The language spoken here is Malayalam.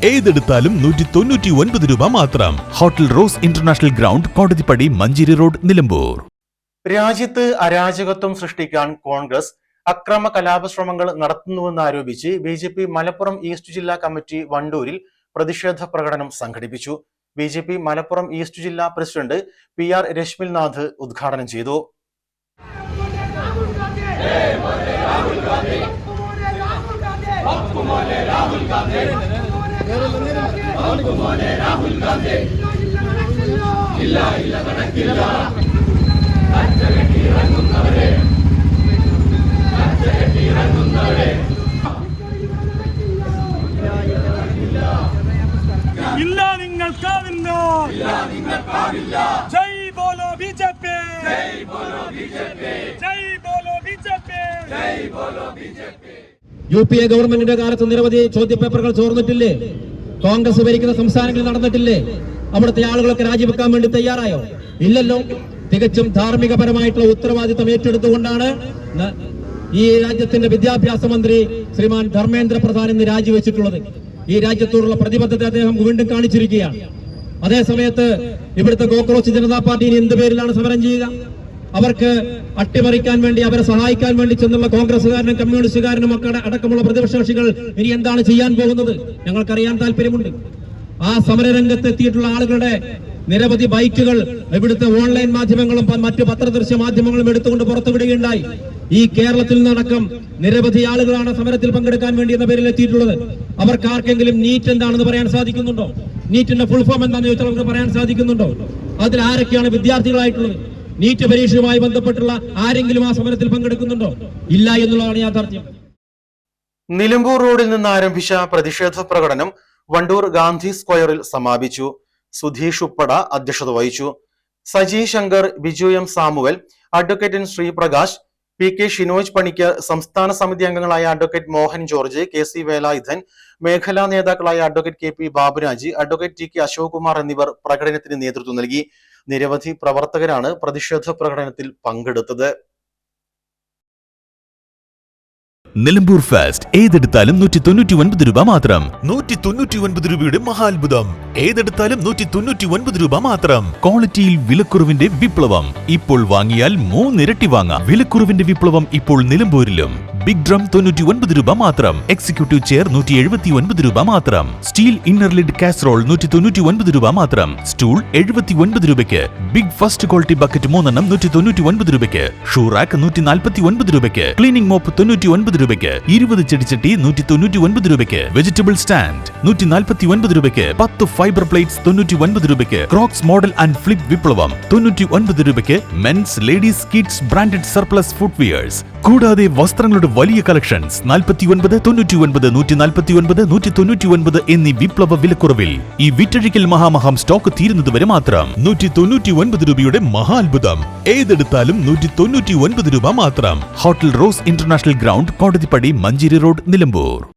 ഏതെടുത്താലും 199 രൂപ മാത്രം. Hotel rose international ground, Kodathippadi, Manjeri road, Nilambur. രാജ്യത്ത് അരാജകത്വം സൃഷ്ടിക്കാൻ കോൺഗ്രസ് അക്രമ കലാപശ്രമങ്ങൾ നടത്തുന്നുവെന്നാരോപിച്ച് ബിജെപി മലപ്പുറം ഈസ്റ്റ് ജില്ലാ കമ്മിറ്റി വണ്ടൂരിൽ പ്രതിഷേധ പ്രകടനം സംഘടിപ്പിച്ചു. ബിജെപി മലപ്പുറം ഈസ്റ്റ് ജില്ലാ പ്രസിഡന്റ് PR രശ്മിൽനാഥ് ഉദ്ഘാടനം ചെയ്തു. ഇല്ല നിങ്ങൾക്കാവില്ല, ജയ് ബോലോ ബിജെപി, ജയ് ബോലോ ബിജെപി, ജയ് ബോലോ ബിജെപി, ജയ് ബോലോ ബിജെപി. UPA ഗവൺമെന്റിന്റെ കാലത്ത് നിരവധി ചോദ്യപേപ്പറുകൾ ചോർന്നിട്ടില്ലേ? കോൺഗ്രസ് ഭരിക്കുന്ന സംസ്ഥാനങ്ങളിൽ നടന്നിട്ടില്ലേ? അവിടുത്തെ ആളുകളൊക്കെ രാജിവെക്കാൻ വേണ്ടി തയ്യാറായോ? ഇല്ലല്ലോ. തികച്ചും ധാർമ്മികപരമായിട്ടുള്ള ഉത്തരവാദിത്വം ഏറ്റെടുത്തുകൊണ്ടാണ് ഈ രാജ്യത്തിന്റെ വിദ്യാഭ്യാസ മന്ത്രി ശ്രീമാൻ ധർമ്മേന്ദ്ര പ്രധാൻ ഇന്ന് രാജിവെച്ചിട്ടുള്ളത്. ഈ രാജ്യത്തോടുള്ള പ്രതിബദ്ധത അദ്ദേഹം വീണ്ടും കാണിച്ചിരിക്കുകയാണ്. അതേസമയത്ത് ഇവിടുത്തെ കോക്രോച്ച് ജനതാ പാർട്ടി എന്ത് പേരിലാണ് സമരം ചെയ്യുക? അവർക്ക് അട്ടിമറിക്കാൻ വേണ്ടി, അവരെ സഹായിക്കാൻ വേണ്ടി ചെന്നുള്ള കോൺഗ്രസുകാരനും കമ്മ്യൂണിസ്റ്റുകാരനും ഒക്കെ അടക്കമുള്ള പ്രതിപക്ഷ കക്ഷികൾ ഇനി എന്താണ് ചെയ്യാൻ പോകുന്നത് ഞങ്ങൾക്കറിയാൻ താല്പര്യമുണ്ട്. ആ സമരരംഗത്ത് എത്തിയിട്ടുള്ള ആളുകളുടെ നിരവധി ബൈക്കുകൾ ഇവിടുത്തെ ഓൺലൈൻ മാധ്യമങ്ങളും മറ്റു പത്രദൃശ്യ മാധ്യമങ്ങളും എടുത്തുകൊണ്ട് പുറത്തുവിടുകയുണ്ടായി. ഈ കേരളത്തിൽ നിന്നടക്കം നിരവധി ആളുകളാണ് സമരത്തിൽ പങ്കെടുക്കാൻ വേണ്ടി എന്ന പേരിൽ എത്തിയിട്ടുള്ളത്. അവർക്ക് ആർക്കെങ്കിലും നീറ്റ് എന്താണെന്ന് പറയാൻ സാധിക്കുന്നുണ്ടോ? നീറ്റിന്റെ ഫുൾ ഫോം എന്താണെന്ന് ചോദിച്ചാൽ അവർക്ക് പറയാൻ സാധിക്കുന്നുണ്ടോ? അതിൽ ആരൊക്കെയാണ് വിദ്യാർത്ഥികളായിട്ടുള്ളത്? നീറ്റ് പരീക്ഷയുമായി ബന്ധപ്പെട്ടുള്ള ആരെങ്കിലും ആ സമരത്തിൽ പങ്കെടുക്കുന്നുണ്ടോ? ഇല്ല എന്നുള്ളതാണ് യാഥാർത്ഥ്യം. നിലമ്പൂർ റോഡിൽ നിന്ന് ആരംഭിച്ച പ്രതിഷേധ പ്രകടനം വണ്ടൂർ ഗാന്ധി സ്ക്വയറിൽ സമാപിച്ചു. സുധീഷ് ഉപ്പട അധ്യക്ഷത വഹിച്ചു. Saji Shankar, Biju M Samuel, advocate Sreeprakash, PK Shinoj Panicker, സംസ്ഥാന സമിതി അംഗങ്ങളായ advocate Mohan George, KC Velayudhan, മേഖലാ നേതാക്കളായ advocate KP Baburaj, advocate TK Ashok Kumar എന്നിവർ പ്രകടനത്തിന് നേതൃത്വം നൽകി. നിരവധി പ്രവർത്തകരാണ് പ്രതിഷേധ പ്രകടനത്തിൽ പങ്കെടുത്തത്. നിലമ്പൂർ ഫാസ്റ്റ് ഏതെടുത്താലും 199 രൂപ മാത്രം. 199 രൂപയുടെ മഹാത്ഭുതം. ഏതെടുത്താലും 199 രൂപ മാത്രം. ക്വാളിറ്റിയിൽ വിലക്കുറവിന്റെ വിപ്ലവം. ഇപ്പോൾ വാങ്ങിയാൽ 3 ഇരട്ടി വാങ്ങാം. വിലക്കുറവിന്റെ വിപ്ലവം ഇപ്പോൾ നിലമ്പൂരിലും. ബിഗ് ഡ്രം 99 രൂപ മാത്രം. എക്സിക്യൂട്ടീവ് ചെയർ 179 രൂപ മാത്രം. സ്റ്റീൽ ഇന്നർ ലിഡ് കാസറോൾ 199 രൂപ മാത്രം. സ്റ്റൂൾ 79 രൂപയ്ക്ക്. ബിഗ് ഫസ്റ്റ് ക്വാളിറ്റി ബക്കറ്റ് 3 എണ്ണം 199 രൂപയ്ക്ക്. ഷൂ റാക്ക് 149 രൂപയ്ക്ക്. ക്ലീനിംഗ് മോപ്പ് 99 രൂപയ്ക്ക്. 20 ചെടിച്ചട്ടി 199 രൂപയ്ക്ക്. വെജിറ്റബിൾ സ്റ്റാൻഡ് 149 രൂപയ്ക്ക്. 10 ഫൈബർ പ്ലേറ്റ്സ് 99 രൂപയ്ക്ക്. ക്രോക്സ് മോഡൽ ആൻഡ് ഫ്ലിപ്പ് വിപ്ലവം 99 രൂപയ്ക്ക്. Men's, ladies, kids branded surplus footwears. കൂടാതെ വസ്ത്രങ്ങളുടെ വലിയ കളക്ഷൻസ് 49, 99, 149, 199 എന്നീ വിപ്ലവ വിലക്കുറവിൽ. ഈ വിറ്റഴിക്കൽ മഹാമഹം സ്റ്റോക്ക് തീരുന്നതുവരെ മാത്രം. 199 രൂപയുടെ മഹാത്ഭുതം. ഏതെടുത്താലും 199 രൂപ മാത്രം. Hotel rose international ground, Kodathippadi, Manjeri road, Nilambur.